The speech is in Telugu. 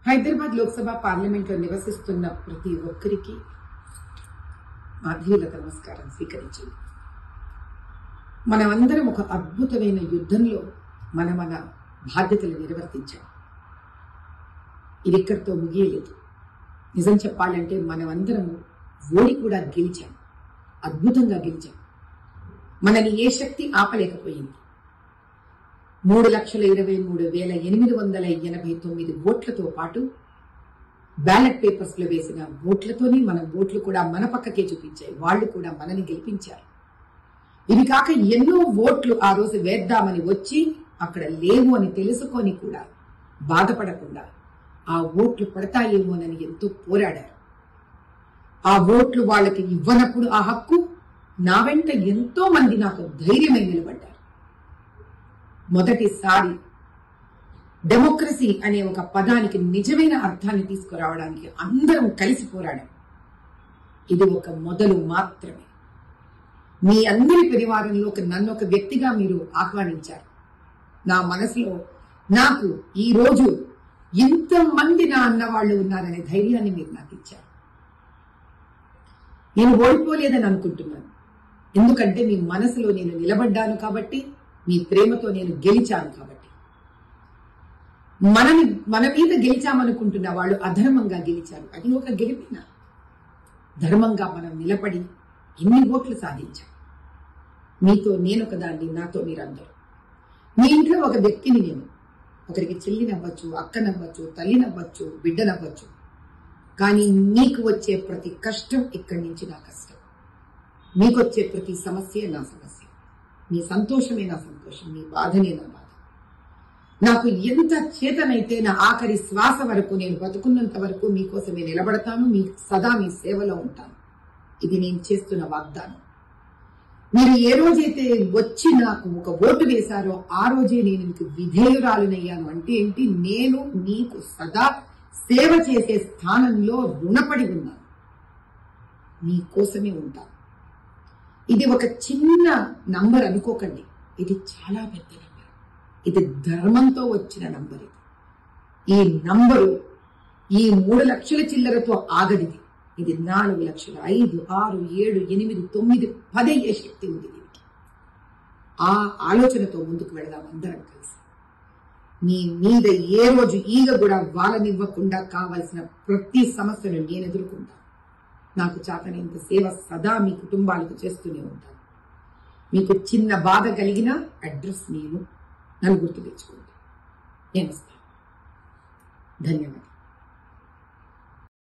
హైదరాబాద్ లోక్సభ పార్లమెంట్లో నివసిస్తున్న ప్రతి ఒక్కరికి మాధవీలత నమస్కారం స్వీకరించింది. మనమందరం ఒక అద్భుతమైన యుద్ధంలో మన బాధ్యతలు నిర్వర్తించాం. ఇది ఇక్కడితో ముగియలేదు. నిజం చెప్పాలంటే మనమందరం ఓడి కూడా గెలిచాం, అద్భుతంగా గెలిచాం. మనని ఏ శక్తి ఆపలేకపోయింది. 3,23,889 ఓట్లతో పాటు బ్యాలెట్ పేపర్స్ లో వేసిన ఓట్లతోనే మన ఓట్లు కూడా మన పక్కకే చూపించాయి. వాళ్ళు కూడా మనని గెలిపించారు. ఇవి కాక ఎన్నో ఓట్లు ఆ రోజు వేద్దామని వచ్చి అక్కడ లేవు అని తెలుసుకొని కూడా బాధపడకుండా ఆ ఓట్లు పడతాయేమోనని ఎంతో పోరాడారు. ఆ ఓట్లు వాళ్ళకి ఇవ్వనప్పుడు ఆ హక్కు నా వెంట ఎంతో మంది నాకు ధైర్యమై నిలబడ్డారు. మొదటిసారి డెమోక్రసీ అనే ఒక పదానికి నిజమైన అర్థాన్ని తీసుకురావడానికి అందరం కలిసి పోరాడాం. ఇది ఒక మొదలు మాత్రమే. మీ అందరి పరివారంలో నన్ను ఒక వ్యక్తిగా మీరు ఆహ్వానించారు. నా మనసులో నాకు ఈ రోజు ఇంతమంది నా అన్నవాళ్లు ఉన్నారనే ధైర్యాన్ని మీరు నాకు ఇచ్చారు. నేను ఓడిపోలేదని అనుకుంటున్నాను. ఎందుకంటే మీ మనసులో నేను నిలబడ్డాను కాబట్టి, మీ ప్రేమతో నేను గెలిచాను కాబట్టి. మన మీద గెలిచామనుకుంటున్న వాళ్ళు అధర్మంగా గెలిచారు. అది ఒక గెలిపిన ధర్మంగా మనం నిలబడి ఎన్ని ఓట్లు సాధించాం. మీతో నేనొకదాన్ని, నాతో మీరందరూ. మీ ఇంట్లో ఒక వ్యక్తిని నేను. ఒకరికి చెల్లినవ్వచ్చు, అక్కనవ్వచ్చు, తల్లినవ్వచ్చు, బిడ్డనవ్వచ్చు. కానీ మీకు వచ్చే ప్రతి కష్టం ఇక్కడి నుంచి నా కష్టం. మీకు వచ్చే ప్రతి సమస్య నా సమస్య. మీ సంతోషమే నా సంతోషం, మీ బాధనే నా బాధ. నాకు ఎంత చేతనైతే నా ఆఖరి శ్వాస వరకు, నేను బతుకున్నంత వరకు మీకోసమే నిలబడతాను. సదా మీ సేవలో ఉంటాను. ఇది నేను చేస్తున్న వాగ్దానం. మీరు ఏ రోజైతే వచ్చి నాకు ఒక ఓటు వేశారో ఆ రోజే నేను మీకు విధేయురాలునయ్యాను. అంటే ఏంటి? నేను మీకు సదా సేవ చేసే స్థానంలో రుణపడి ఉన్నాను. మీకోసమే ఉంటాను. ఇది ఒక చిన్న నంబర్ అనుకోకండి. ఇది చాలా పెద్ద నంబర్. ఇది ధర్మంతో వచ్చిన నంబర్. ఈ నంబరు ఈ 3 లక్షల చిల్లరతో ఆగదిది. ఇది 4 లక్షల 5, 6, 7, 8, 9, 10 అయ్యే శక్తి ఉంది దీనికి. ఆ ఆలోచనతో ముందుకు వెళదాం అందరం కలిసి. మీ మీద ఏ రోజు ఈగ కూడా వాలనివ్వకుండా కావలసిన ప్రతి సమస్యను నేను ఎదుర్కొంటాను. నాకు చాతనంత సేవ సదా మీ కుటుంబాలకు చేస్తూనే ఉంటాను. మీకు చిన్న బాధ కలిగిన అడ్రస్ నేను, నన్ను గుర్తు తెచ్చుకోండి. నేను వస్తాను. ధన్యవాదాలు.